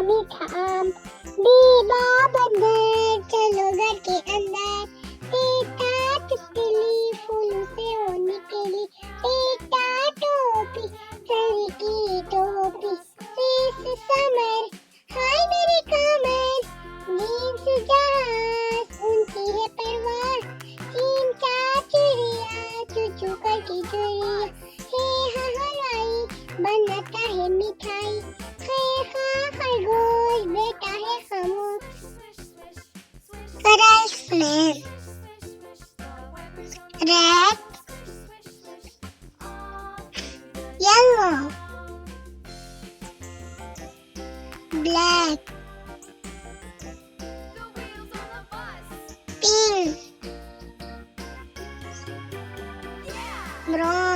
मीठा आम। दीवा बंदर चलो घर के अंदर। बेटा तितली फूलों से वो निकली। बेटा टोपी सर की टोपी। रेस समर हाय मेरी कमर। जीन्स जहाज उनकी है परवाह। चिमटा चिड़िया चुचू करती चिड़िया। हे हा हलवाई बनाता है मिठाई। हे हा खरगोश बेटा है खामोश। Rice red, yellow, black, pink, brown.